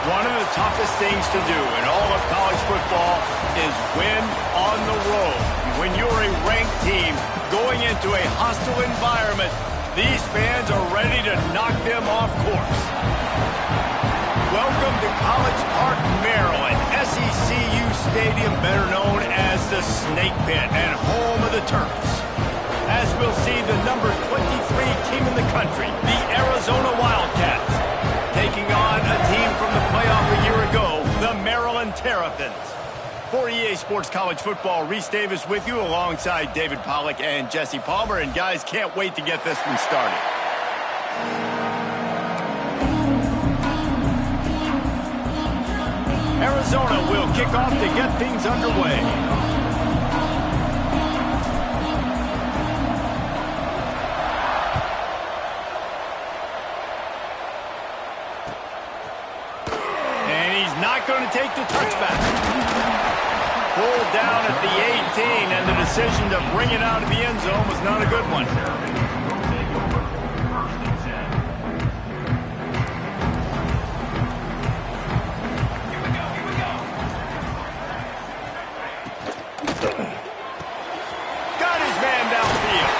One of the toughest things to do in all of college football is win on the road. When you're a ranked team going into a hostile environment, these fans are ready to knock them off course. Welcome to College Park, Maryland, SECU Stadium, better known as the Snake Pit and home of the Terps. As we'll see the number 23 team in the country, the Arizona Wildcats, taking on a team from the playoff a year ago, the Maryland Terrapins. For EA Sports College Football, Reese Davis with you alongside David Pollack and Jesse Palmer. And guys, can't wait to get this one started. Arizona will kick off to get things underway. Not going to take the touchback. Pulled down at the 18, and the decision to bring it out of the end zone was not a good one. Got his man downfield.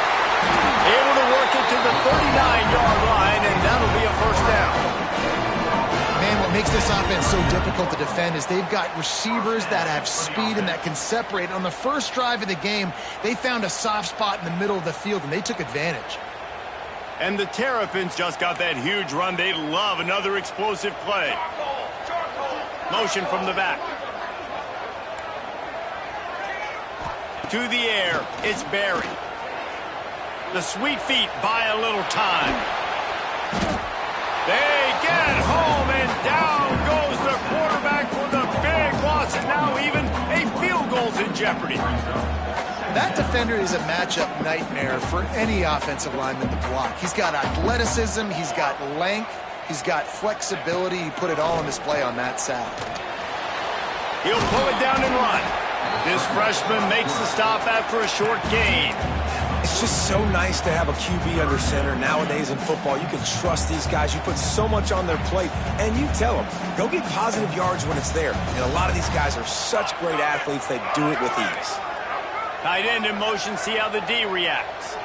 Able to work it to the 39-yard line, and that'll be a first down. What makes this offense so difficult to defend is they've got receivers that have speed and that can separate. On the first drive of the game, they found a soft spot in the middle of the field, and they took advantage. And the Terrapins just got that huge run. They love another explosive play. Motion from the back. To the air, it's Barry. The sweet feet buy a little time. They get home, and down goes the quarterback for the big loss, and now even a field goal's in jeopardy. That defender is a matchup nightmare for any offensive lineman to block. He's got athleticism, he's got length, he's got flexibility. He put it all on display on that side. He'll pull it down and run. This freshman makes the stop after a short gain. It's just so nice to have a QB under center. Nowadays in football, you can trust these guys. You put so much on their plate, and you tell them, go get positive yards when it's there. And a lot of these guys are such great athletes, they do it with ease. Tight end in motion, see how the D reacts.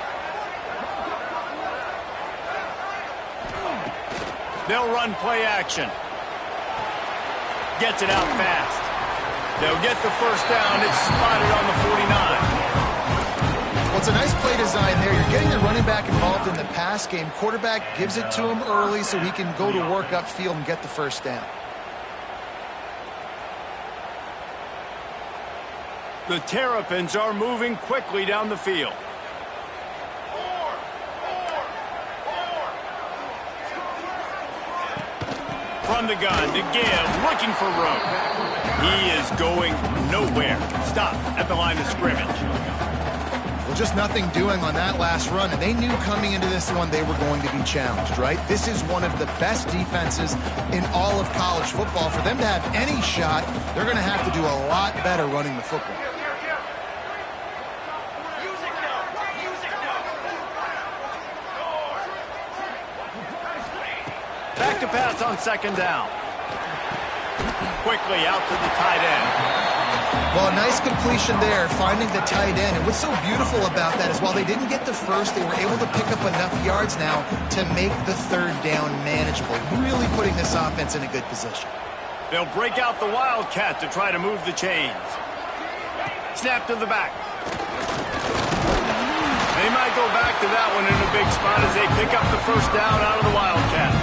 They'll run play action. Gets it out fast. They'll get the first down. It's spotted on the 49. Well, it's a nice play design there. You're getting the running back involved in the pass game. Quarterback gives it to him early so he can go to work upfield and get the first down. The Terrapins are moving quickly down the field. From the gun to give, looking for room. He is going nowhere. Stop at the line of scrimmage. Well, just nothing doing on that last run, and they knew coming into this one they were going to be challenged, right? This is one of the best defenses in all of college football. For them to have any shot, they're going to have to do a lot better running the football. Back to pass on second down. Quickly out to the tight end. Well, a nice completion there, finding the tight end. And what's so beautiful about that is while they didn't get the first, they were able to pick up enough yards now to make the third down manageable. Really putting this offense in a good position. They'll break out the Wildcat to try to move the chains. Snap to the back. They might go back to that one in a big spot as they pick up the first down out of the Wildcat.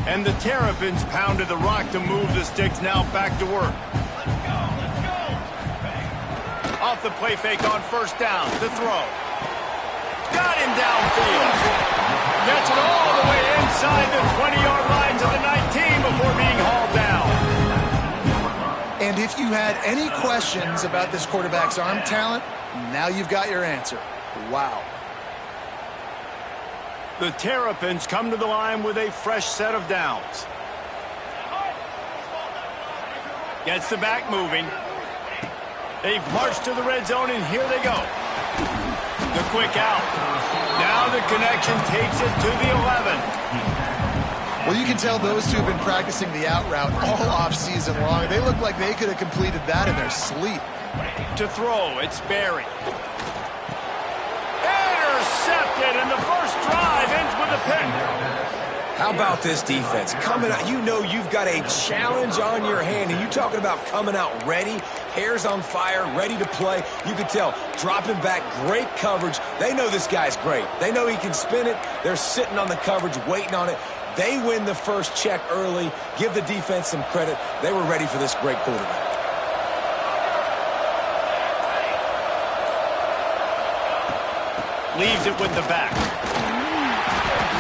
And the Terrapins pounded the rock to move the sticks, now back to work. Off the play fake on first down, to throw. Got him downfield. Gets it all the way inside the 20-yard line to the 19 before being hauled down. And if you had any questions about this quarterback's arm talent, now you've got your answer. Wow. The Terrapins come to the line with a fresh set of downs. Gets the back moving. They've marched to the red zone, and here they go. The quick out. Now the connection takes it to the 11. Well, you can tell those two have been practicing the out route all off-season long. They look like they could have completed that in their sleep. To throw, it's Barry. Intercepted, and the first drive ends with a pick. How about this defense? Coming out, you know you've got a challenge on your hand, and you talking about coming out ready, hairs on fire, ready to play. You can tell, dropping back, great coverage. They know this guy's great. They know he can spin it. They're sitting on the coverage, waiting on it. They win the first check early. Give the defense some credit. They were ready for this great quarterback. Leaves it with the back.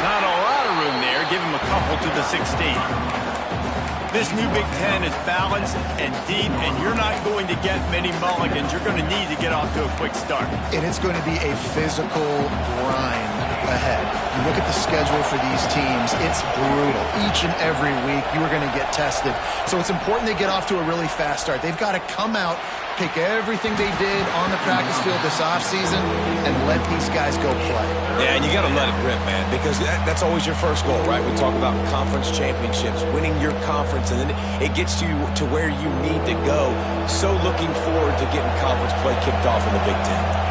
Not a lot of room there. Give him a couple to the 16. This new Big Ten is balanced and deep, and you're not going to get many mulligans. You're going to need to get off to a quick start. And it's going to be a physical grind ahead. You look at the schedule for these teams, it's brutal. Each and every week, you are going to get tested. So it's important they get off to a really fast start. They've got to come out, take everything they did on the practice field this offseason, and let these guys go play. Yeah, and you got to let it rip, man, because that's always your first goal, right? We talk about conference championships, winning your conference, and then it gets you to where you need to go. So looking forward to getting conference play kicked off in the Big Ten.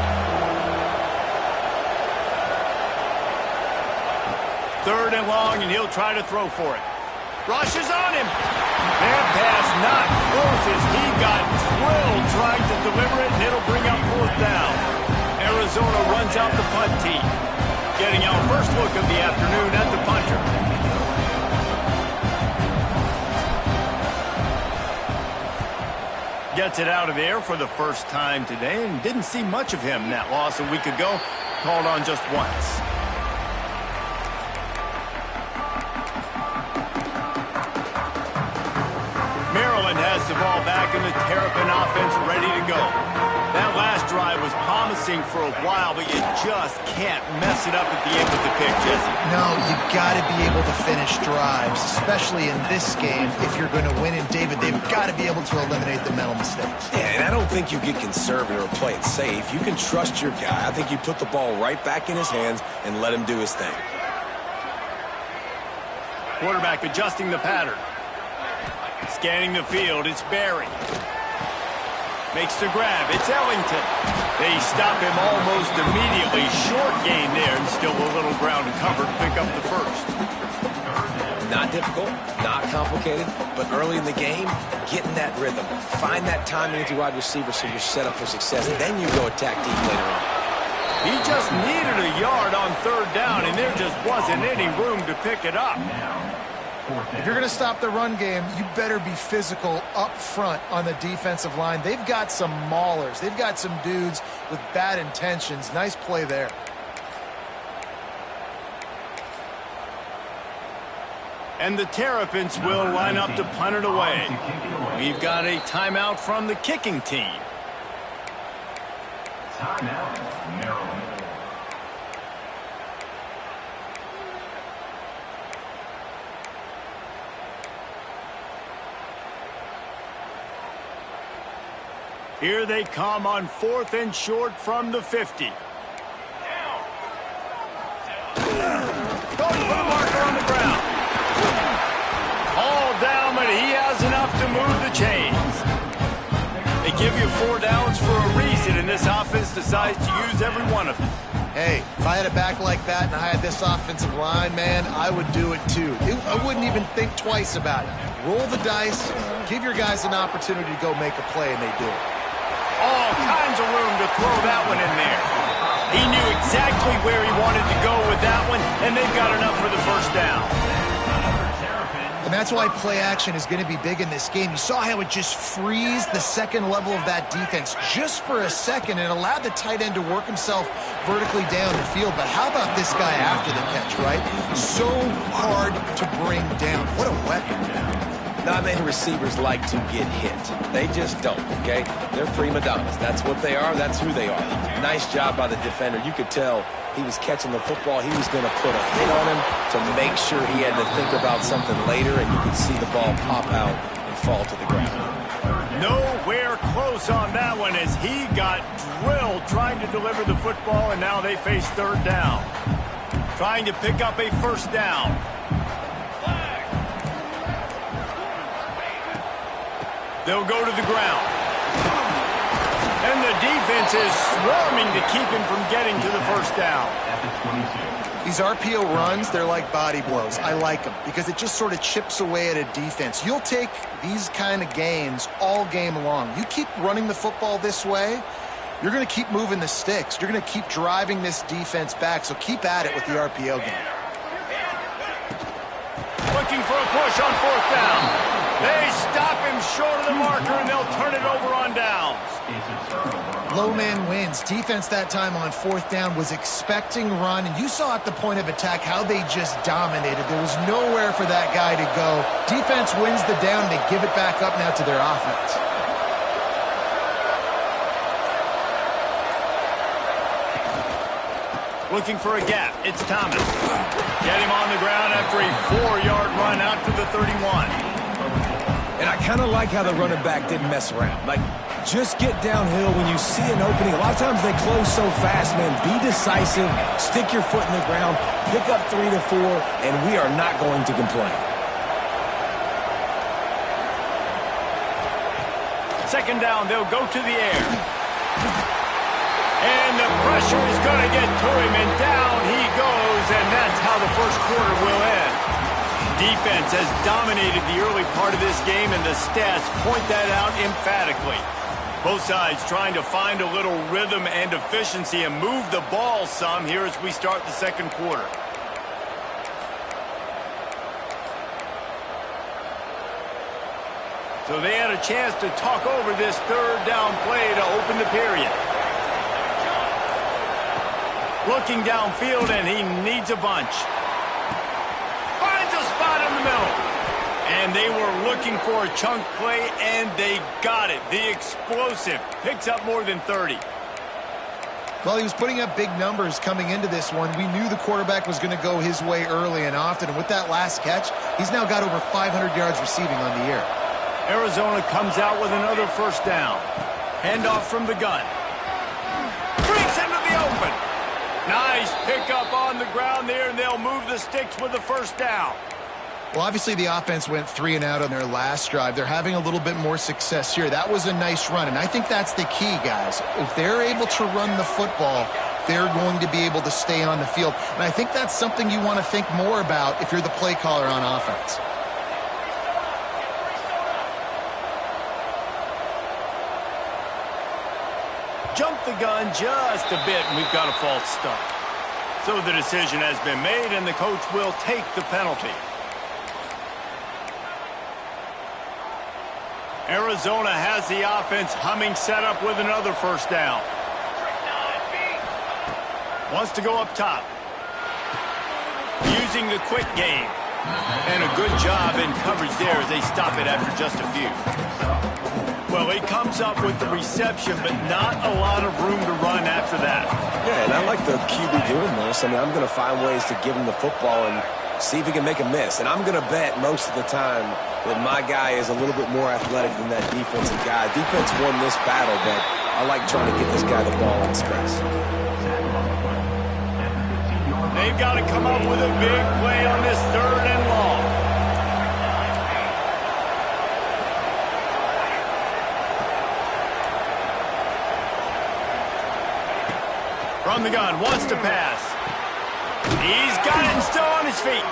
Third and long, and he'll try to throw for it. Rushes on him. That pass not close as he got drilled trying to deliver it, and it'll bring up fourth down. Arizona runs out the punt team. Getting our first look of the afternoon at the punter. Gets it out of there for the first time today, and didn't see much of him. That loss a week ago, called on just once. Has the ball back and the Terrapin offense ready to go. That last drive was promising for a while, but you just can't mess it up at the end with the pick, Jesse. No, you got to be able to finish drives, especially in this game. If you're going to win in David, they've got to be able to eliminate the mental mistakes. Yeah, and I don't think you get conservative or play it safe. You can trust your guy. I think you put the ball right back in his hands and let him do his thing. Quarterback adjusting the pattern. Scanning the field, it's Barry. Makes the grab, it's Ellington. They stop him almost immediately. Short gain there, and still a little ground covered. Pick up the first. Not difficult, not complicated, but early in the game, getting that rhythm. Find that timing with your wide receiver so you're set up for success. Then you go attack deep later on. He just needed a yard on third down, and there just wasn't any room to pick it up. If you're going to stop the run game, you better be physical up front on the defensive line. They've got some maulers. They've got some dudes with bad intentions. Nice play there. And the Terrapins will line up to punt it away. We've got a timeout from the kicking team. Timeout, Maryland. Here they come on 4th and short from the 50. Going for the marker on the ground. All down, but he has enough to move the chains. They give you 4 downs for a reason, and this offense decides to use every one of them. Hey, if I had a back like that and I had this offensive line, man, I would do it too. I wouldn't even think twice about it. Roll the dice, give your guys an opportunity to go make a play, and they do it. All kinds of room to throw that one in there. He knew exactly where he wanted to go with that one, and they've got enough for the first down. And that's why play action is going to be big in this game. You saw how it just freezed the second level of that defense just for a second and allowed the tight end to work himself vertically down the field. But how about this guy after the catch, right? So hard to bring down. What a weapon. Not many receivers like to get hit. They just don't, okay? They're prima donnas. That's what they are. That's who they are. Nice job by the defender. You could tell he was catching the football. He was going to put a hit on him to make sure he had to think about something later, and you could see the ball pop out and fall to the ground. Nowhere close on that one as he got drilled trying to deliver the football, and now they face third down. Trying to pick up a first down. They'll go to the ground. And the defense is swarming to keep him from getting to the first down. These RPO runs, they're like body blows. I like them because it just sort of chips away at a defense. You'll take these kind of gains all game long. You keep running the football this way, you're going to keep moving the sticks. You're going to keep driving this defense back, so keep at it with the RPO game. Looking for a push on fourth down. They stop him short of the marker, and they'll turn it over on downs. Low man wins. Defense that time on fourth down was expecting run, and you saw at the point of attack how they just dominated. There was nowhere for that guy to go. Defense wins the down, and they give it back up now to their offense. Looking for a gap. It's Thomas. Get him on the ground after a 4-yard run out to the 31. And I kind of like how the running back didn't mess around. Like, just get downhill when you see an opening. A lot of times they close so fast, man. Be decisive, stick your foot in the ground, pick up 3 to 4, and we are not going to complain. Second down, they'll go to the air. And the pressure is going to get to him, and down he goes, and that's how the first quarter will end. Defense has dominated the early part of this game, and the stats point that out emphatically. Both sides trying to find a little rhythm and efficiency and move the ball some here as we start the second quarter. So they had a chance to talk over this third down play to open the period. Looking downfield, and he needs a bunch. Finds a spot in the middle. And they were looking for a chunk play, and they got it. The explosive picks up more than 30. Well, he was putting up big numbers coming into this one. We knew the quarterback was going to go his way early and often. And with that last catch, he's now got over 500 yards receiving on the year. Arizona comes out with another first down. Handoff from the gun. Breaks into the open. Nice pickup on the ground there, and they'll move the sticks with the first down. Well, obviously the offense went 3 and out on their last drive. They're having a little bit more success here. That was a nice run, and I think that's the key, guys. If they're able to run the football, they're going to be able to stay on the field. And I think that's something you want to think more about if you're the play caller on offense. Jumped the gun just a bit, and we've got a false start. So the decision has been made, and the coach will take the penalty. Arizona has the offense humming, set up with another first down. Wants to go up top. Using the quick game. And a good job in coverage there as they stop it after just a few. Well, he comes up with the reception, but not a lot of room to run after that. Yeah, and I like the QB doing this. I mean, I'm going to find ways to give him the football and see if he can make a miss. And I'm going to bet most of the time that my guy is a little bit more athletic than that defensive guy. Defense won this battle, but I like trying to get this guy the ball in space. They've got to come up with a big play on this 3rd and long. From the gun, wants to pass. He's got it and still on his feet.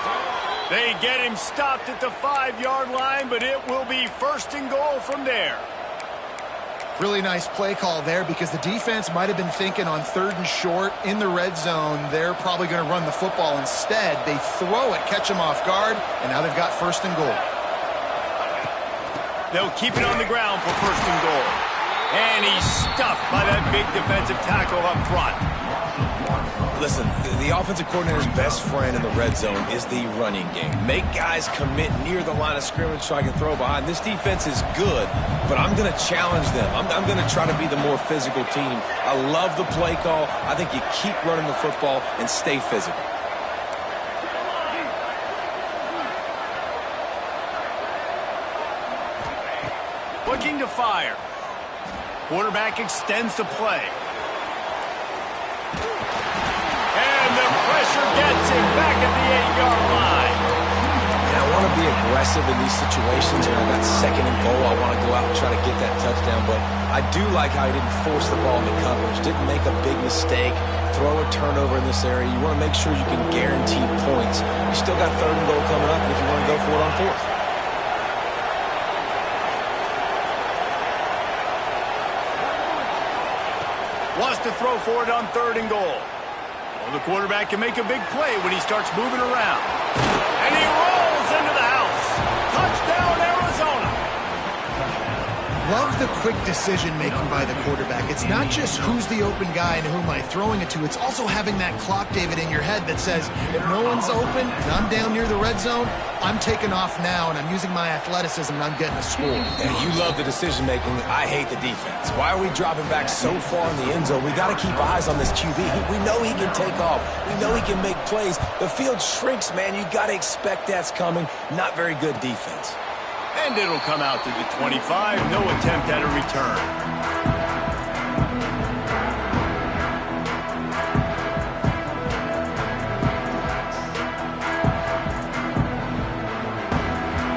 They get him stopped at the 5-yard line, but it will be 1st and goal from there. Really nice play call there because the defense might have been thinking on 3rd and short in the red zone. They're probably going to run the football. Instead, they throw it, catch him off guard, and now they've got 1st and goal. They'll keep it on the ground for 1st and goal. And he's stuffed by that big defensive tackle up front. Listen, the offensive coordinator's best friend in the red zone is the running game. Make guys commit near the line of scrimmage so I can throw behind. This defense is good, but I'm going to challenge them. I'm going to try to be the more physical team. I love the play call. I think you keep running the football and stay physical. Looking to fire. Quarterback extends the play. And the pressure gets him back at the 8-yard line. And I want to be aggressive in these situations. When I got 2nd and goal, I want to go out and try to get that touchdown. But I do like how he didn't force the ball into coverage, didn't make a big mistake, throw a turnover in this area. You want to make sure you can guarantee points. You still got 3rd and goal coming up if you want to go for it on 4th. Wants to throw for it on 3rd and goal. Well, the quarterback can make a big play when he starts moving around. And he rolls into the house. Touchdown, Arizona. Love the quick decision-making by the quarterback. It's not just who's the open guy and who am I throwing it to. It's also having that clock, David, in your head that says, if no one's open and I'm down near the red zone, I'm taking off now, and I'm using my athleticism, and I'm getting a score. And you love the decision-making. I hate the defense. Why are we dropping back so far in the end zone? We got to keep eyes on this QB. We know he can take off. We know he can make plays. The field shrinks, man. You got to expect that's coming. Not very good defense. And it'll come out to the 25. No attempt at a return.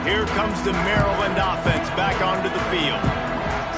Here comes the Maryland offense back onto the field.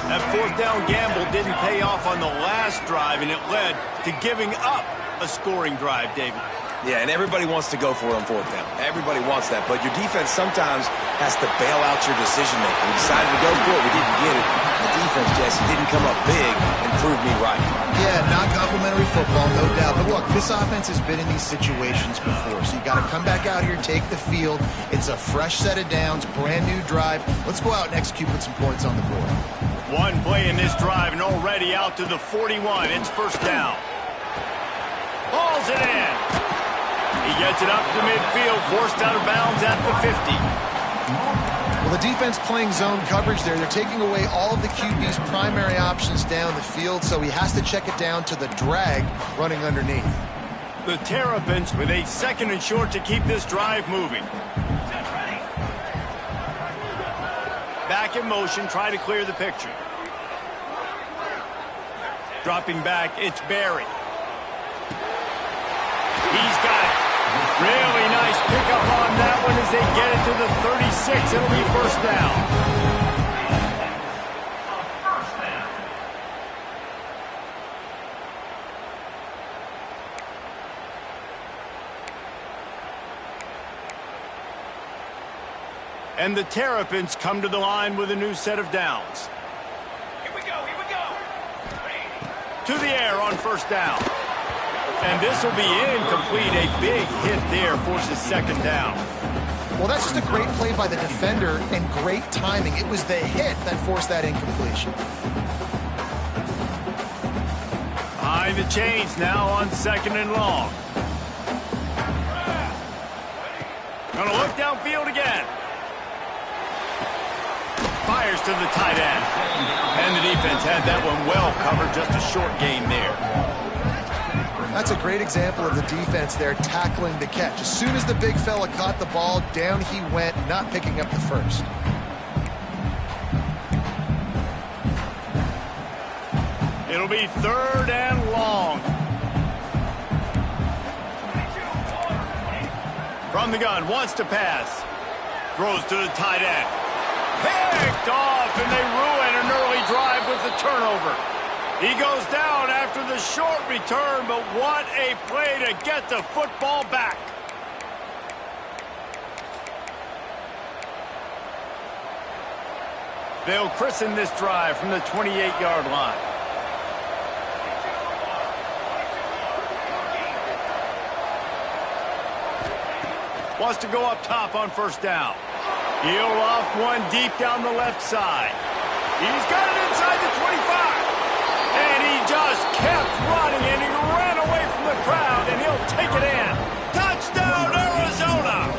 That 4th down gamble didn't pay off on the last drive, and it led to giving up a scoring drive, David. Yeah, and everybody wants to go for it on 4th down. Everybody wants that, but your defense sometimes has to bail out your decision-making. We decided to go for it. We didn't get it. The defense, Jesse, didn't come up big and prove me right. Yeah, not complimentary football, no doubt. But look, this offense has been in these situations before, so you got to come back out here, take the field. It's a fresh set of downs, brand new drive. Let's go out and execute with some points on the board. One play in this drive and already out to the 41. It's 1st down. Hauls it in. He gets it up to midfield, forced out of bounds at the 50. Well, the defense playing zone coverage there. They're taking away all of the QB's primary options down the field, so he has to check it down to the drag running underneath. The Terrapins with a 2nd and short to keep this drive moving. Back in motion, try to clear the picture. Dropping back, it's Barry. He's got it. Really nice pickup on that one as they get it to the 36. It'll be 1st down. And the Terrapins come to the line with a new set of downs. Here we go, here we go. To the air on first down. And this will be incomplete. A big hit there forces second down. Well, that's just a great play by the defender and great timing. It was the hit that forced that incompletion. Behind the chains now on second and long. Gonna look downfield again. Fires to the tight end. And the defense had that one well covered, just a short gain there. That's a great example of the defense there tackling the catch. As soon as the big fella caught the ball, down he went, not picking up the first. It'll be third and long. From the gun, wants to pass. Throws to the tight end. Picked off, and they ruin an early drive with the turnover. He goes down after the short return, but what a play to get the football back. They'll christen this drive from the 28-yard line. Wants to go up top on first down. He'll off one deep down the left side. He's got it inside the 25. And he just kept running, and he ran away from the crowd, and he'll take it in. Touchdown, Arizona!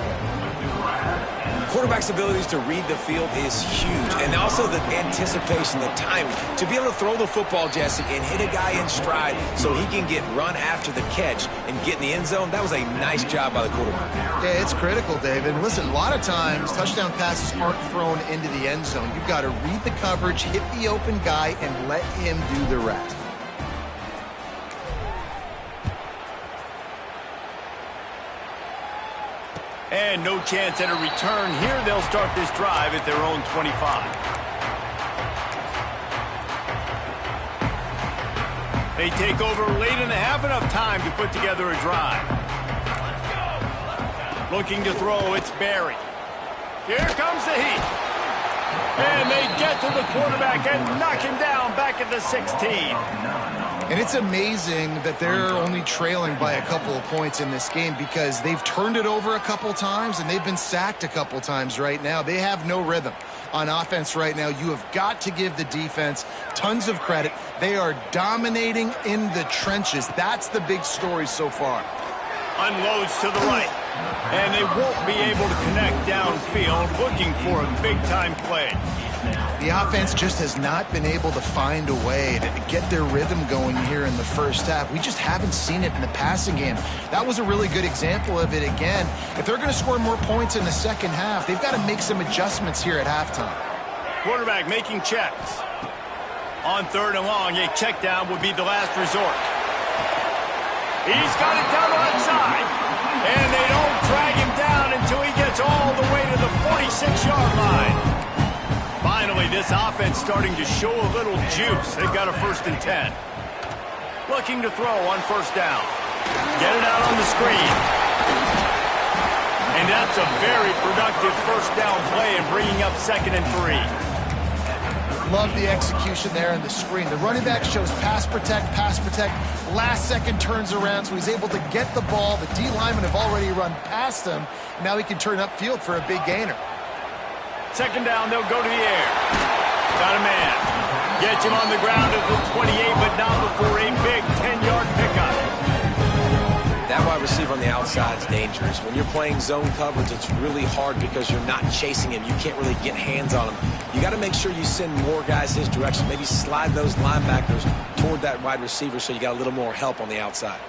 Quarterback's abilities to read the field is huge, and also the anticipation, the timing. To be able to throw the football, Jesse, and hit a guy in stride so he can get run after the catch and get in the end zone, that was a nice job by the quarterback. Yeah, it's critical, David. Listen, a lot of times touchdown passes aren't thrown into the end zone. You've got to read the coverage, hit the open guy, and let him do the rest. And no chance at a return here. They'll start this drive at their own 25. They take over late in the half, enough time to put together a drive. Looking to throw, it's Barry. Here comes the heat. And they get to the quarterback and knock him down back at the 16. And it's amazing that they're only trailing by a couple of points in this game because they've turned it over a couple times and they've been sacked a couple times right now. They have no rhythm on offense right now. You have got to give the defense tons of credit. They are dominating in the trenches. That's the big story so far. Unloads to the right. And they won't be able to connect downfield, looking for a big-time play. The offense just has not been able to find a way to get their rhythm going here in the first half. We just haven't seen it in the passing game. That was a really good example of it again. If they're going to score more points in the second half, they've got to make some adjustments here at halftime. Quarterback making checks. On third and long, a check down would be the last resort. He's got it down the left side. And they don't drag him down until he gets all the way to the 46-yard line. Finally, this offense starting to show a little juice. They've got a 1st and 10. Looking to throw on first down. Get it out on the screen. And that's a very productive first down play and bringing up 2nd and 3. Love the execution there in the screen. The running back shows pass protect, last second turns around, so he's able to get the ball. The D linemen have already run past him. Now he can turn upfield for a big gainer. 2nd down, they'll go to the air. Got a man. Gets him on the ground at the 28, but not before a big 10-yard pickup. That wide receiver on the outside is dangerous. When you're playing zone coverage, it's really hard because you're not chasing him. You can't really get hands on him. You got to make sure you send more guys his direction. Maybe slide those linebackers toward that wide receiver so you got a little more help on the outside.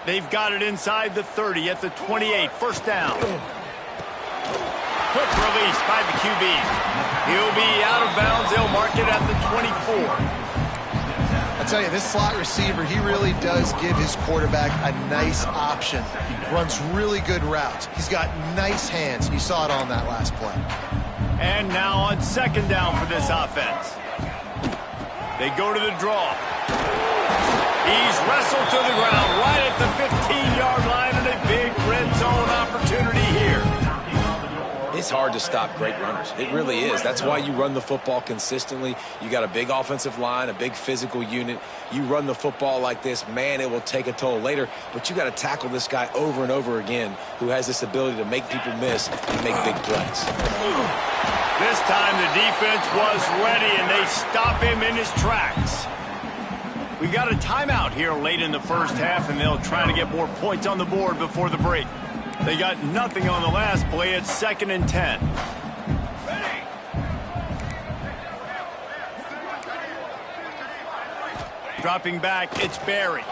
They've got it inside the 30 at the 28. 1st down. Quick release by the QB. He'll be out of bounds. They'll mark it at the 24. I'll tell you, this slot receiver, he really does give his quarterback a nice option. Runs really good routes. He's got nice hands. You saw it on that last play. And now on 2nd down for this offense. They go to the draw. He's wrestled to the ground right at the 15-yard line and a big red zone opportunity here. It is hard to stop great runners. It really is. That's why you run the football consistently. You got a big offensive line, a big physical unit. You run the football like this, man, it will take a toll later. But you got to tackle this guy over and over again who has this ability to make people miss and make big plays. This time the defense was ready, and they stop him in his tracks. We got a timeout here late in the first half, and they'll try to get more points on the board before the break. They got nothing on the last play. It's 2nd and 10. Dropping back, it's Barry.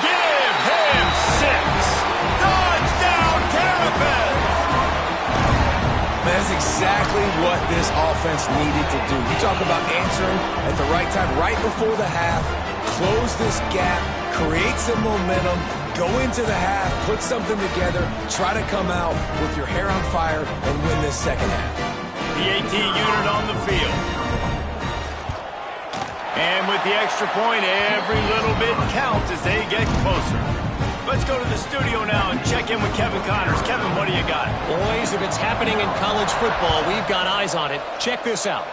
Give him 6. Touchdown, Terrapins! That's exactly what this offense needed to do. You talk about answering at the right time, right before the half, close this gap, create some momentum, go into the half, put something together, try to come out with your hair on fire and win this second half. The AT unit on the field. And with the extra point, every little bit counts as they get closer. Let's go to the studio now and check in with Kevin Connors. Kevin, what do you got? Boys, if it's happening in college football, we've got eyes on it. Check this out.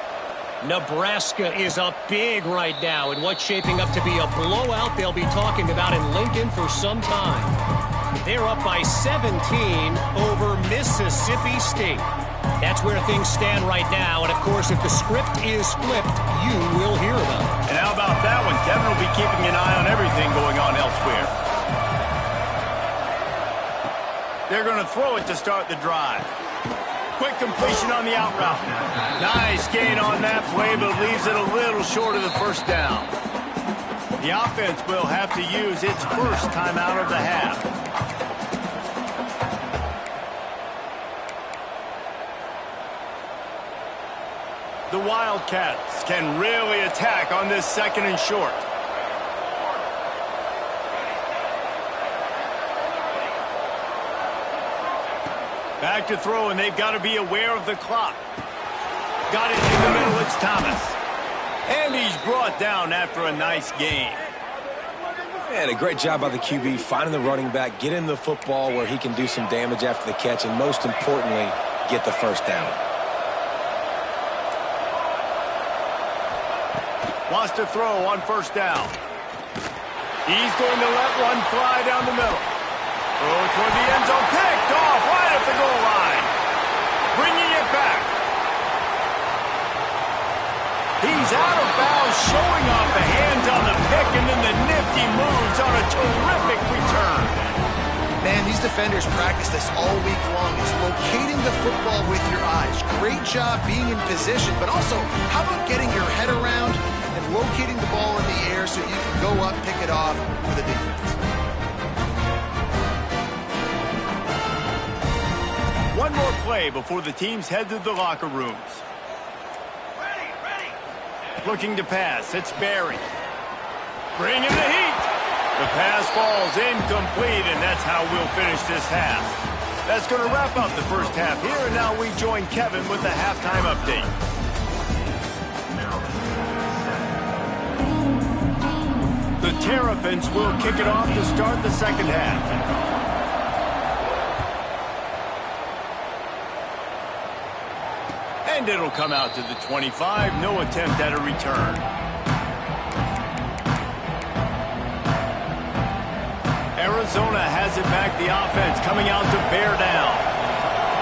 Nebraska is up big right now in what's shaping up to be a blowout they'll be talking about in Lincoln for some time. They're up by 17 over Mississippi State. That's where things stand right now, and of course, if the script is flipped, you will hear about it. And how about that one? Kevin will be keeping an eye on everything going on elsewhere. They're going to throw it to start the drive. Quick completion on the out route. Nice gain on that play, but leaves it a little short of the first down. The offense will have to use its first timeout of the half. The Wildcats can really attack on this 2nd and short. Back to throw, and they've got to be aware of the clock. Got it in the middle, it's Thomas. And he's brought down after a nice gain. And a great job by the QB, finding the running back, getting the football where he can do some damage after the catch, and most importantly, get the first down. Wants to throw on first down. He's going to let one fly down the middle. Throw toward the end zone, picked off right at the goal line. Bringing it back. He's out of bounds, showing off the hands on the pick, and then the nifty moves on a terrific return. Man, these defenders practice this all week long. It's locating the football with your eyes. Great job being in position, but also, how about getting your head around and locating the ball in the air so you can go up, pick it off for the defense. One more play before the teams head to the locker rooms. Looking to pass, it's Barry. Bringing the heat. The pass falls incomplete, and that's how we'll finish this half. That's going to wrap up the first half here, and now we join Kevin with the halftime update. The Terrapins will kick it off to start the second half. And it'll come out to the 25. No attempt at a return. Arizona has it back. The offense coming out to bear down.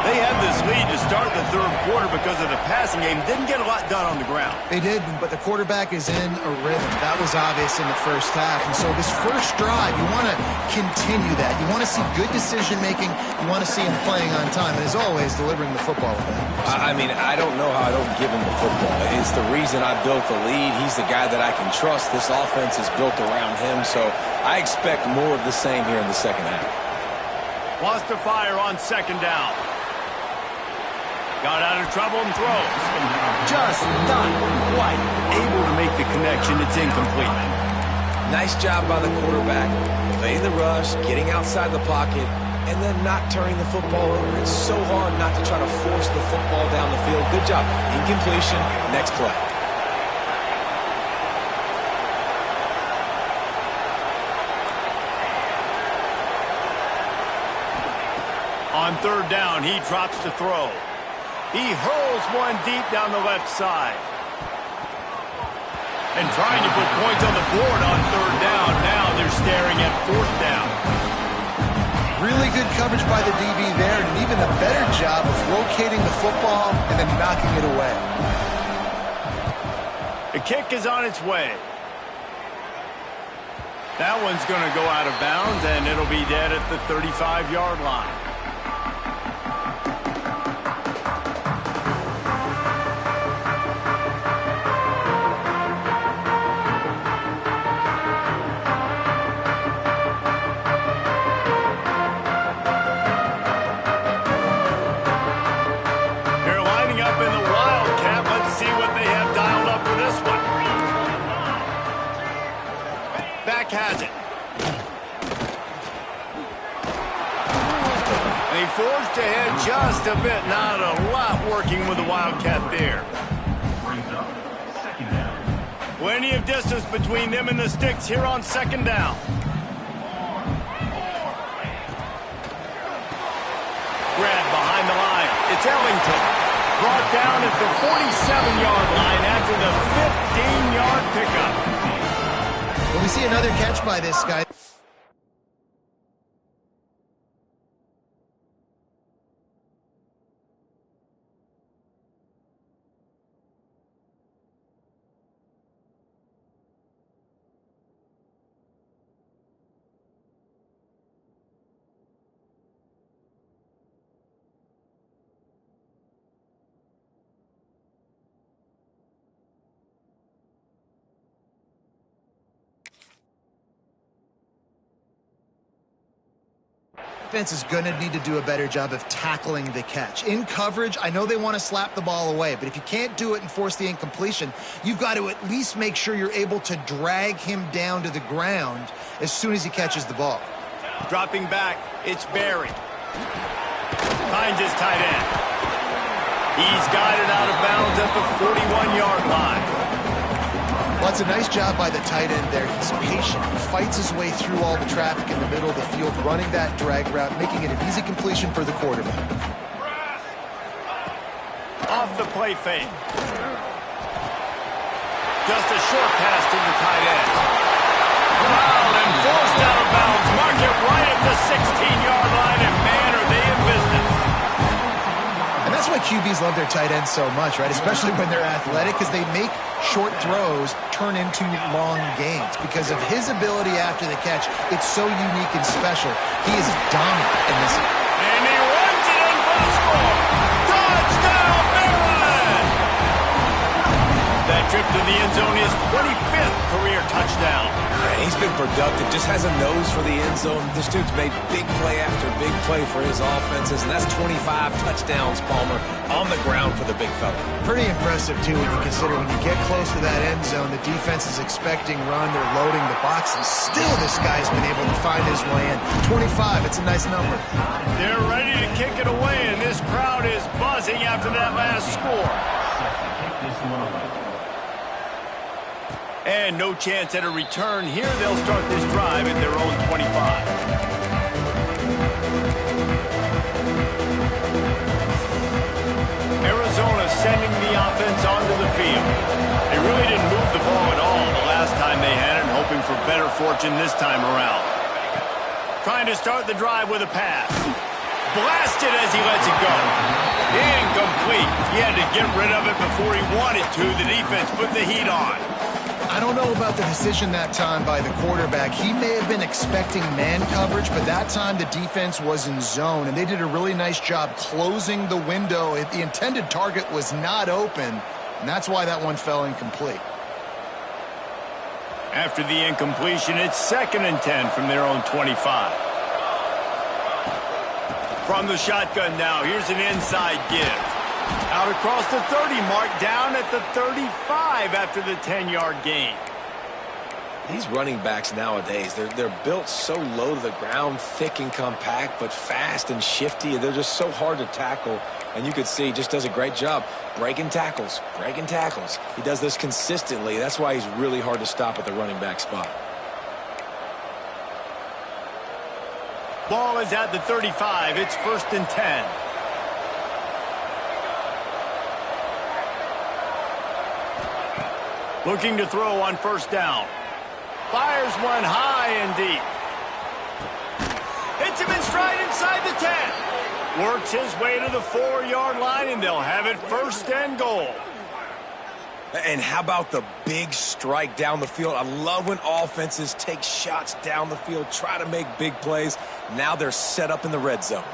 They had this lead to start the third quarter because of the passing game. Didn't get a lot done on the ground. They did, but the quarterback is in a rhythm. That was obvious in the first half. And so this first drive, you want to continue that. You want to see good decision-making. You want to see him playing on time. And as always, delivering the football with that. I mean, I don't know how I don't give him the football. It's the reason I built the lead. He's the guy that I can trust. This offense is built around him. So I expect more of the same here in the second half. Wants to fire on second down. Got out of trouble and throws. Just not quite able to make the connection. It's incomplete. Nice job by the quarterback. Evading the rush, getting outside the pocket, and then not turning the football over. It's so hard not to try to force the football down the field. Good job. Incompletion. Next play. On On third down, he drops to throw. He hurls one deep down the left side. And trying to put points on the board on third down. Now they're staring at fourth down. Really good coverage by the DB there, and even a better job of locating the football and then knocking it away. The kick is on its way. That one's going to go out of bounds, and it'll be dead at the 35-yard line. They're lining up in the Wildcat. Let's see what they have dialed up for this one. Back has it. They forged ahead just a bit. Not a lot working with the Wildcat there. Plenty of distance between them and the sticks here on second down. Grab behind the line. It's Ellington. Brought down at the 47-yard line after the 15-yard pickup. Well, we see another catch by this guy. Defense is going to need to do a better job of tackling the catch. In coverage, I know they want to slap the ball away, but if you can't do it and force the incompletion, you've got to at least make sure you're able to drag him down to the ground as soon as he catches the ball. Dropping back, it's Barry. Finds his tight end. He's got it out of bounds at the 41-yard line. Well, it's a nice job by the tight end there. He's patient. He fights his way through all the traffic in the middle of the field, running that drag route, making it an easy completion for the quarterback. Off the play fake. Just a short pass to the tight end. Fouled and forced out of bounds. Mark it right at the 16-yard line, and man, are they in business. And that's why QBs love their tight ends so much, right? Especially when they're athletic, because they make short throws turn into long gains. Because of his ability after the catch, it's so unique and special. He is dominant in this. And he runs it in for the score. Touchdown, Maryland! That trip to the end zone is 25th career touchdown. And he's been productive, just has a nose for the end zone. This dude's made big play after big play for his offenses, and that's 25 touchdowns, Palmer, on the ground for the big fella. Pretty impressive, too, when you consider when you get close to that end zone, the defense is expecting run, they're loading the box, and still this guy's been able to find his way in. 25, it's a nice number. They're ready to kick it away, and this crowd is buzzing after that last score. And no chance at a return here. They'll start this drive at their own 25. Arizona sending the offense onto the field. They really didn't move the ball at all the last time they had it, hoping for better fortune this time around. Trying to start the drive with a pass. Blasted as he lets it go. Incomplete. He had to get rid of it before he wanted to. The defense put the heat on. I don't know about the decision that time by the quarterback. He may have been expecting man coverage, but that time the defense was in zone, and they did a really nice job closing the window. The intended target was not open, and that's why that one fell incomplete. After the incompletion, it's 2nd and 10 from their own 25. From the shotgun now, here's an inside give. Out across the 30 mark, down at the 35 after the 10-yard gain. These running backs nowadays, they're built so low to the ground, thick and compact, but fast and shifty. They're just so hard to tackle. And you could see he just does a great job breaking tackles, breaking tackles. He does this consistently. That's why he's really hard to stop at the running back spot. Ball is at the 35. It's 1st and 10. Looking to throw on 1st down. Fires one high and deep. Hits him in stride inside the 10. Works his way to the 4-yard line, and they'll have it 1st and goal. And how about the big strike down the field? I love when offenses take shots down the field, try to make big plays. Now they're set up in the red zone.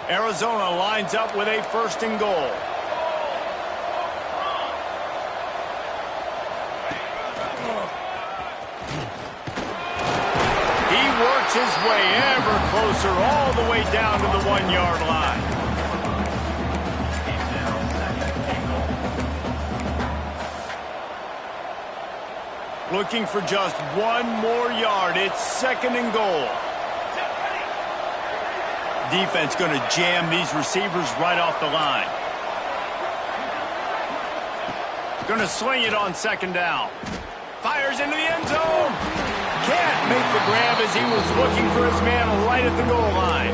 Arizona lines up with a 1st and goal. He works his way ever closer all the way down to the 1-yard line. Looking for just 1 more yard. It's 2nd and goal. Defense going to jam these receivers right off the line. Going to swing it on 2nd down. Fires into the end zone. Can't make the grab as he was looking for his man right at the goal line.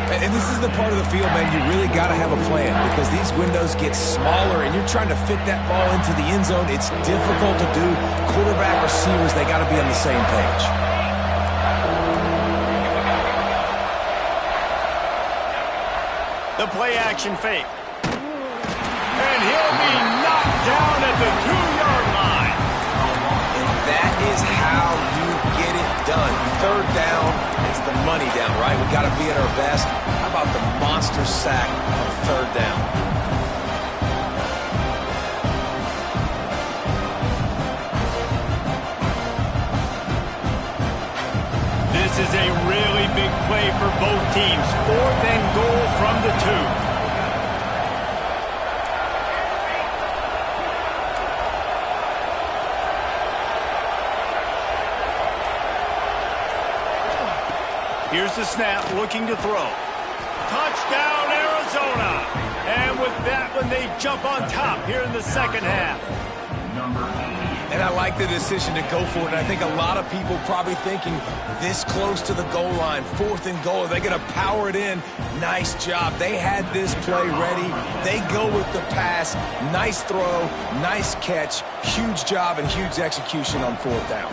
And this is the part of the field, man, you really got to have a plan because these windows get smaller and you're trying to fit that ball into the end zone. It's difficult to do. Quarterback, receivers, they got to be on the same page. The play action fake. And he'll be knocked down at the 2-yard line. And that is how you get it done. 3rd down, it's the money down, right? We got to be at our best. How about the monster sack on 3rd down? This is a really big play for both teams. 4th and goal from the 2. Here's the snap, looking to throw. Touchdown, Arizona! And with that one, they jump on top here in the 2nd half. And I like the decision to go for it. And I think a lot of people probably thinking this close to the goal line, 4th and goal, are they going to power it in? Nice job. They had this play ready. They go with the pass. Nice throw, nice catch, huge job and huge execution on 4th down.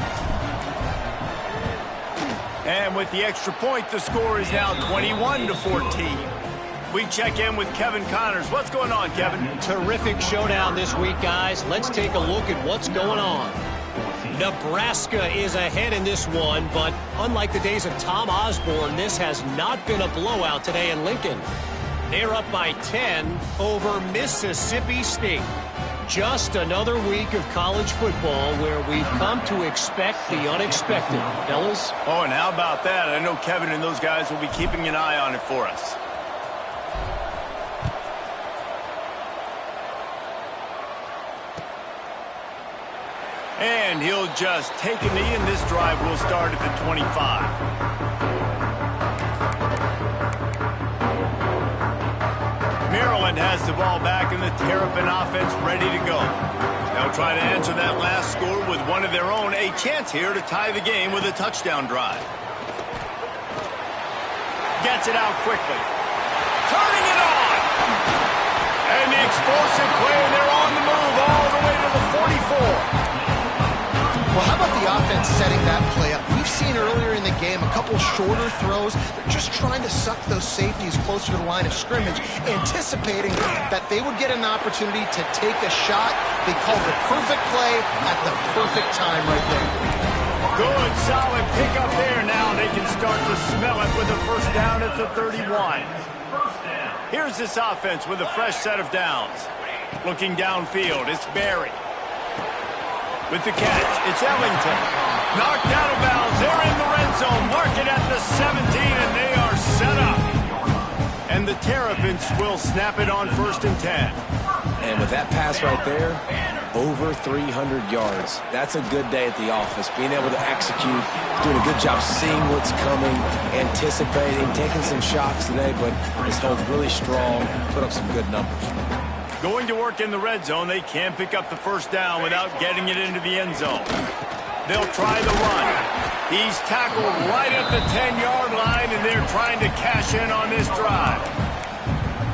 And with the extra point, the score is now 21-14. We check in with Kevin Connors. What's going on, Kevin? Terrific showdown this week, guys. Let's take a look at what's going on. Nebraska is ahead in this one, but unlike the days of Tom Osborne, this has not been a blowout today in Lincoln. They're up by 10 over Mississippi State. Just another week of college football where we've come to expect the unexpected, fellas. Oh, and how about that? I know Kevin and those guys will be keeping an eye on it for us. And he'll just take a knee, and this drive will start at the 25. Maryland has the ball back, and the Terrapin offense ready to go. They'll try to answer that last score with one of their own. A chance here to tie the game with a touchdown drive. Gets it out quickly. Turning it on! And the explosive play, they're on the move all the way to the 44. Well, how about the offense setting that play up? We've seen earlier in the game a couple shorter throws. They're just trying to suck those safeties closer to the line of scrimmage, anticipating that they would get an opportunity to take a shot. They called the perfect play at the perfect time right there. Good, solid pick up there. Now they can start to smell it with a 1st down at the 31. Here's this offense with a fresh set of downs. Looking downfield, it's Barry. With the catch, it's Ellington. Knocked out of bounds. They're in the red zone. Mark it at the 17, and they are set up. And the Terrapins will snap it on 1st and 10. And with that pass right there, over 300 yards. That's a good day at the office. Being able to execute, doing a good job seeing what's coming, anticipating, taking some shots today, but it's held really strong, put up some good numbers. Going to work in the red zone. They can't pick up the 1st down without getting it into the end zone. They'll try the run. He's tackled right at the 10-yard line, and they're trying to cash in on this drive.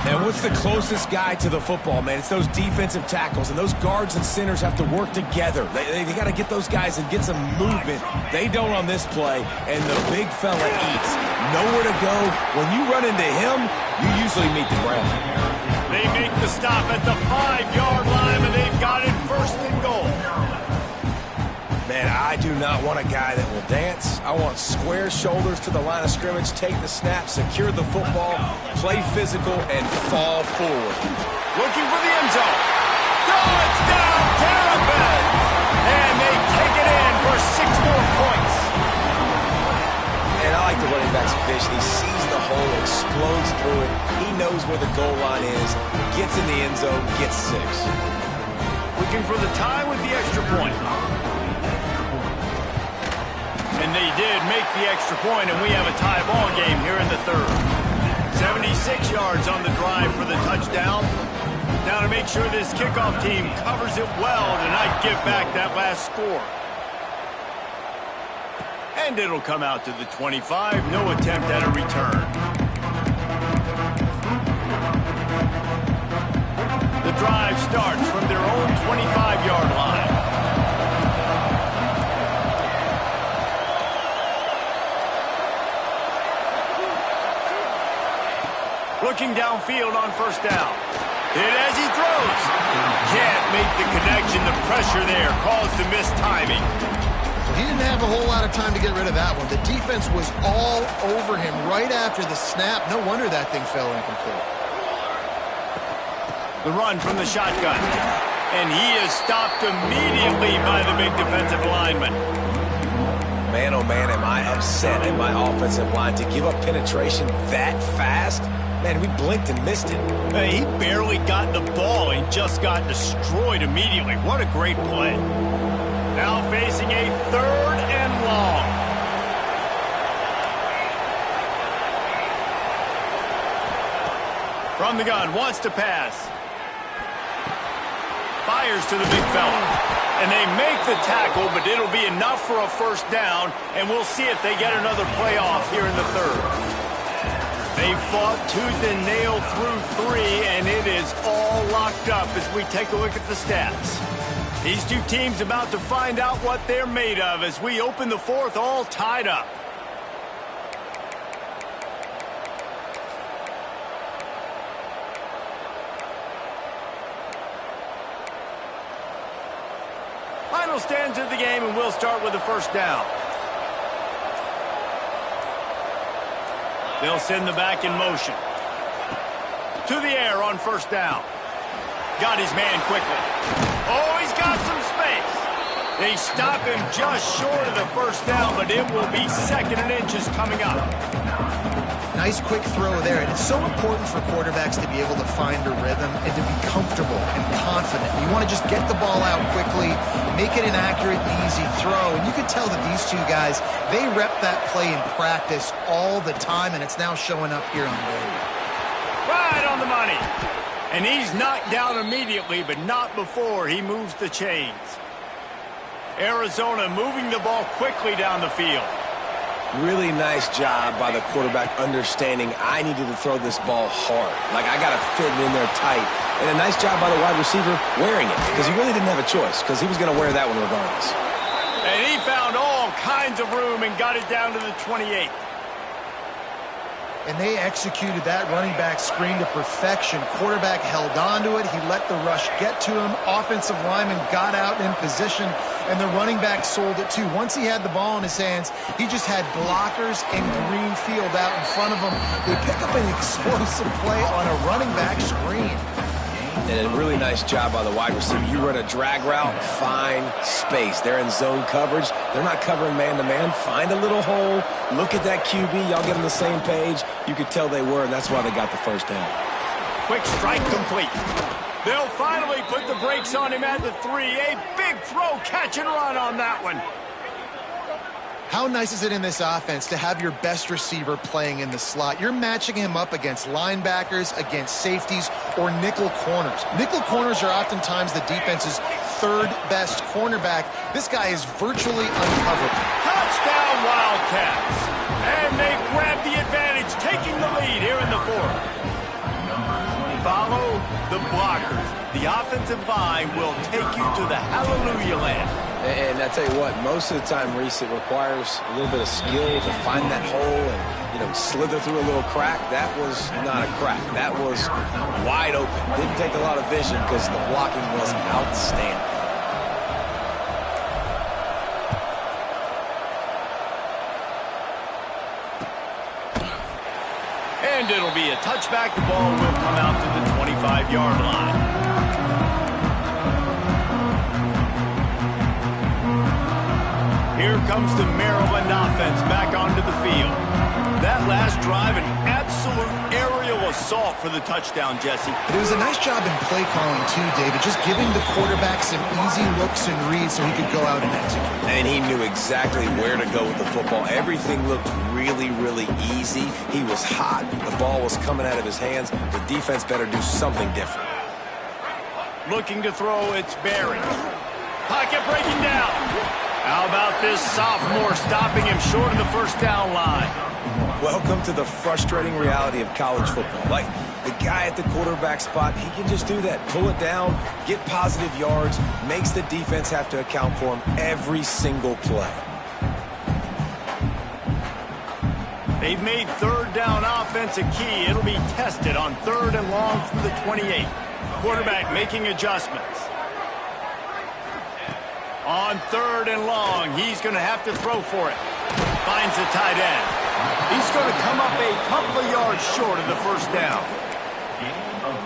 And what's the closest guy to the football, man? It's those defensive tackles, and those guards and centers have to work together. They got to get those guys and get some movement. They don't on this play, and the big fella eats. Nowhere to go. When you run into him, you usually meet the ground. They make the stop at the 5-yard line, and they've got it first and goal. Man, I do not want a guy that will dance. I want square shoulders to the line of scrimmage, take the snap, secure the football, play physical, and fall forward. Looking for the end zone. Touchdown, Terrapins! And they take it in for 6 more points. And I like the running back's vision. He sees the hole, explodes through it. He knows where the goal line is, gets in the end zone, gets 6. Looking for the tie with the extra point. And they did make the extra point, and we have a tie ball game here in the third. 76 yards on the drive for the touchdown. Now to make sure this kickoff team covers it well to not give back that last score. And it'll come out to the 25. No attempt at a return. The drive starts from their own 25-yard line. Looking downfield on first down. Hit as he throws. Can't make the connection. The pressure there caused the missed timing. He didn't have a whole lot of time to get rid of that one. The defense was all over him right after the snap. No wonder that thing fell incomplete. The run from the shotgun. And he is stopped immediately by the big defensive lineman. Man, oh man, am I upset at my offensive line to give up penetration that fast? Man, we blinked and missed it. Hey, he barely got the ball and just got destroyed immediately. What a great play. Now facing a 3rd and long. From the gun, wants to pass. Fires to the big fella. And they make the tackle, but it'll be enough for a first down, and we'll see if they get another play off here in the third. They fought tooth and nail through 3, and it is all locked up as we take a look at the stats. These two teams about to find out what they're made of as we open the fourth all tied up. Final stands of the game, and we'll start with the first down. They'll send the back in motion. To the air on first down. Got his man quickly. Oh, he's got some space. They stop him just short of the first down, but it will be 2nd and inches coming up. Nice quick throw there, and it's so important for quarterbacks to be able to find a rhythm and to be comfortable and confident. You want to just get the ball out quickly, make it an accurate and easy throw, and you can tell that these two guys, they rep that play in practice all the time, and it's now showing up here on video. Right on the money. And he's knocked down immediately, but not before he moves the chains. Arizona moving the ball quickly down the field. Really nice job by the quarterback understanding I needed to throw this ball hard. Like, I got to fit it in there tight. And a nice job by the wide receiver wearing it, because he really didn't have a choice, because he was going to wear that one regardless. And he found all kinds of room and got it down to the 28. And they executed that running back screen to perfection. Quarterback held on to it. He let the rush get to him. Offensive lineman got out in position, and the running back sold it too. Once he had the ball in his hands, he just had blockers and green field out in front of him. They pick up an explosive play on a running back screen. And a really nice job by the wide receiver. You run a drag route, find space. They're in zone coverage. They're not covering man-to-man. Find a little hole. Look at that QB. Y'all get on the same page. You could tell they were, and that's why they got the first down. Quick strike complete. They'll finally put the brakes on him at the 3. A big throw, catch and run on that one. How nice is it in this offense to have your best receiver playing in the slot? You're matching him up against linebackers, against safeties, or nickel corners. Nickel corners are oftentimes the defense's third best cornerback. This guy is virtually uncoverable. Touchdown, Wildcats. And they grab the advantage, taking the lead here in the fourth. Follow the blockers. The offensive line will take you to the hallelujah land. And I tell you what, most of the time, Reese, it requires a little bit of skill to find that hole and, you know, slither through a little crack. That was not a crack. That was wide open. Didn't take a lot of vision because the blocking was outstanding. And it'll be a touchback. The ball will come out to the 25-yard line. Here comes the Maryland offense back onto the field. That last drive, an absolute aerial assault for the touchdown, Jesse. But it was a nice job in play calling, too, David, just giving the quarterback some easy looks and reads so he could go out and execute. And he knew exactly where to go with the football. Everything looked really, really easy. He was hot. The ball was coming out of his hands. The defense better do something different. Looking to throw, it's Barry. Pocket breaking down. How about this sophomore stopping him short of the first down line? Welcome to the frustrating reality of college football. Like, the guy at the quarterback spot, he can just do that. Pull it down, get positive yards, makes the defense have to account for him every single play. They've made third down offense a key. It'll be tested on 3rd and long from the 28. Quarterback making adjustments. On 3rd and long, he's going to have to throw for it. Finds the tight end. He's going to come up a couple of yards short of the first down.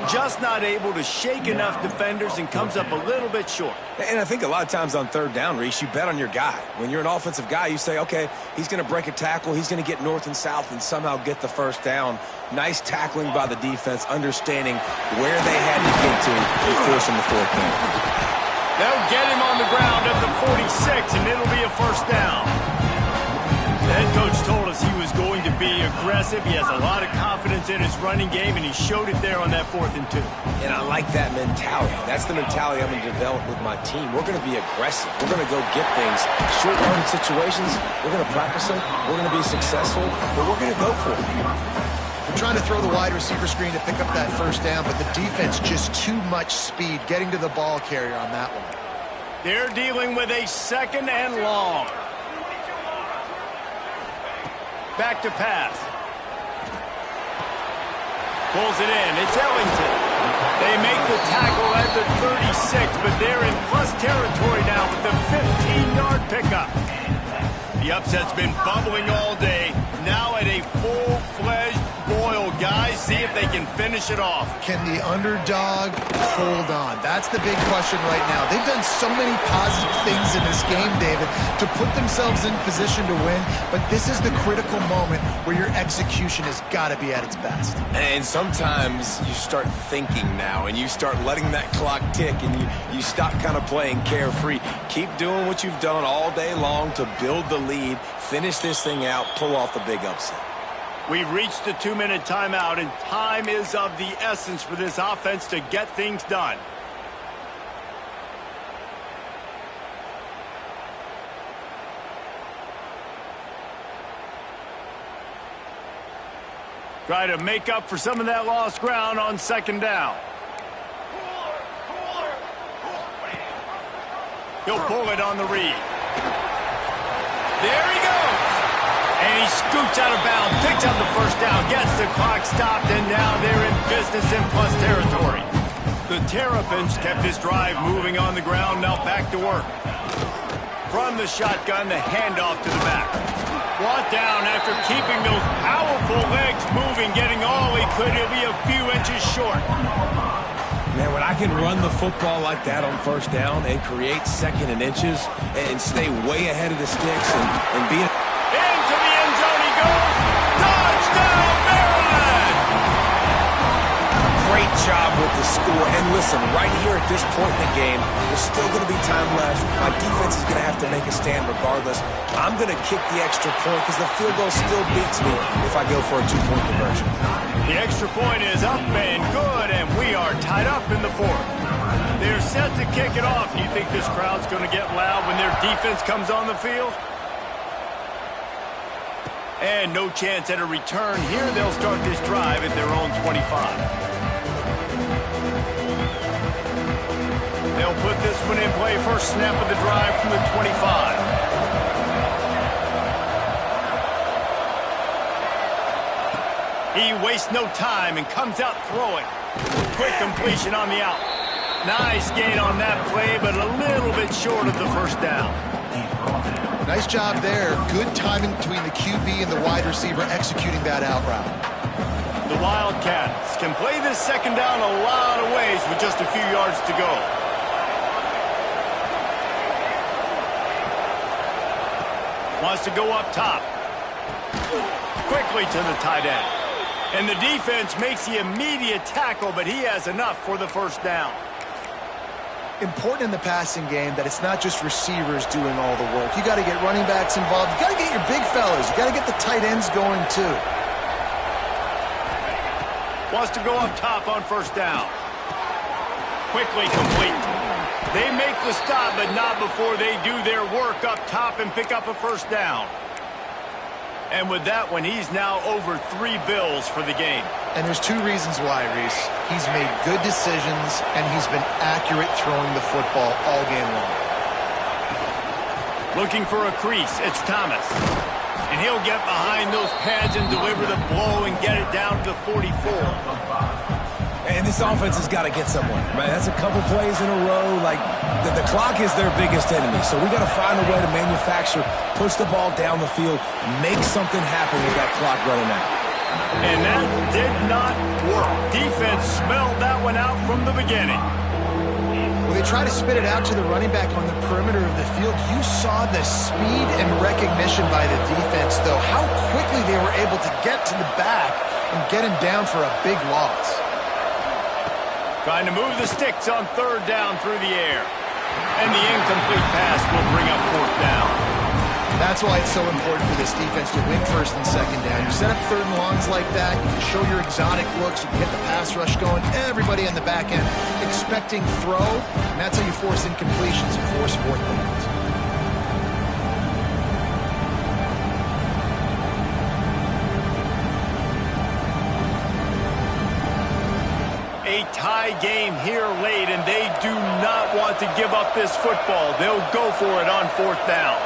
Just not able to shake enough defenders and comes up a little bit short. And I think a lot of times on 3rd down, Reese, you bet on your guy. When you're an offensive guy, you say, okay, he's going to break a tackle, he's going to get north and south and somehow get the first down. Nice tackling by the defense, understanding where they had to get to forcing the 4th down. They'll get him on the ground at the 46, and it'll be a first down. The head coach told us he was going to be aggressive. He has a lot of confidence in his running game, and he showed it there on that 4th and 2. And I like that mentality. That's the mentality I'm going to develop with my team. We're going to be aggressive. We're going to go get things. Short-yarded situations, we're going to practice them. We're going to be successful, but we're going to go for it. We're trying to throw the wide receiver screen to pick up that first down, but the defense just too much speed getting to the ball carrier on that one. They're dealing with a 2nd and long. Back to pass. Pulls it in. It's Ellington. They make the tackle at the 36, but they're in plus territory now with the 15-yard pickup. The upset's been bubbling all day. Now at a full-fledged boil. Guys, see if they can finish it off. Can the underdog hold on? That's the big question right now. They've done so many positive things in this game, David, to put themselves in position to win, but this is the critical moment where your execution has got to be at its best. And sometimes you start thinking now, and you start letting that clock tick, and you stop kind of playing carefree. Keep doing what you've done all day long to build the lead, finish this thing out, pull off the big upset. We've reached the 2-minute timeout, and time is of the essence for this offense to get things done. Try to make up for some of that lost ground on 2nd down. He'll pull it on the read. There he goes. And he scoots out of bounds, picks up the first down, gets the clock stopped, and now they're in business in plus territory. The Terrapins kept this drive moving on the ground, now back to work. From the shotgun, the handoff to the back. Brought down after keeping those powerful legs moving, getting all he could. He'll be a few inches short. Man, when I can run the football like that on 1st down and create 2nd and inches and stay way ahead of the sticks and be... Into the end zone he goes. Touchdown, Maryland! Great job with the score. And listen, right here at this point in the game, there's still going to be time left. My defense is going to have to make a stand regardless. I'm going to kick the extra point because the field goal still beats me if I go for a 2-point conversion. The extra point is up and good, and we are tied up in the 4th. They're set to kick it off. Do you think this crowd's going to get loud when their defense comes on the field? And no chance at a return here. They'll start this drive at their own 25. They'll put this one in play. First snap of the drive from the 25. He wastes no time and comes out throwing. Quick completion on the out. Nice gain on that play, but a little bit short of the first down. Nice job there. Good timing between the QB and the wide receiver executing that out route. The Wildcats can play this second down a lot of ways with just a few yards to go. Wants to go up top. Quickly to the tight end. And the defense makes the immediate tackle, but he has enough for the first down. Important in the passing game that it's not just receivers doing all the work. You got to get running backs involved. You got to get your big fellas. You got to get the tight ends going too. Wants to go up top on first down. Quickly complete. They make the stop, but not before they do their work up top and pick up a first down. And with that one, he's now over 3 bills for the game. And there's 2 reasons why, Reese. He's made good decisions, and he's been accurate throwing the football all game long. Looking for a crease, it's Thomas. And he'll get behind those pads and deliver the blow and get it down to the 44. And this offense has got to get someone, right? That's a couple plays in a row. Like, the clock is their biggest enemy. So we got to find a way to manufacture, push the ball down the field, make something happen with that clock running out. And that did not work. Defense smelled that one out from the beginning. Well, they try to spit it out to the running back on the perimeter of the field. You saw the speed and recognition by the defense, though. How quickly they were able to get to the back and get him down for a big loss. Trying to move the sticks on third down through the air. And the incomplete pass will bring up fourth down. That's why it's so important for this defense to win first and second down. You set up third and longs like that, you can show your exotic looks, you can get the pass rush going, everybody on the back end expecting throw, and that's how you force incompletions and force fourth downs. A tie game here late, and they do not want to give up this football. They'll go for it on fourth down.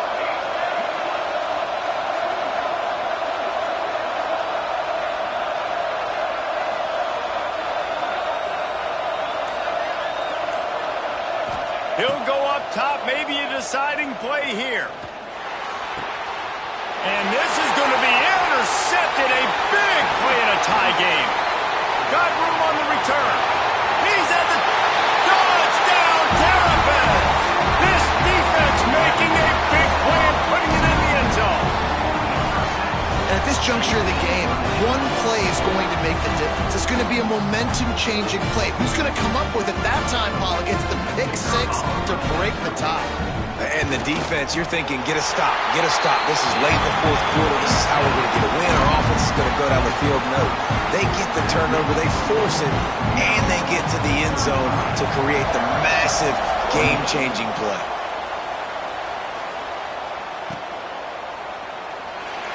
He'll go up top, maybe a deciding play here. And this is going to be intercepted, a big play in a tie game. Got room on the return. He's at the touchdown, Terrapin. This defense making a big play and putting it in the end zone. And at this juncture of the game, one play is going to make the difference. It's going to be a momentum-changing play. Who's going to come up with it that time, Paul, against the pick six to break the tie? And the defense, you're thinking, get a stop, get a stop. This is late in the fourth quarter. This is how we're going to get a win. Our offense is going to go down the field. No, they get the turnover, they force it, and they get to the end zone to create the massive game-changing play.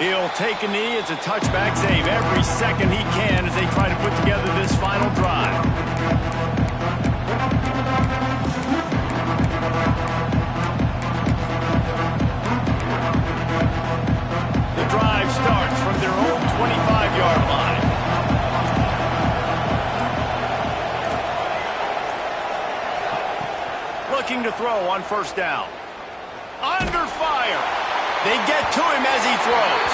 He'll take a knee. It's a touchback save every second he can as they try to put together this final drive. The drive starts from their own 25-yard line. Looking to throw on first down. Under fire. They get to him as he throws.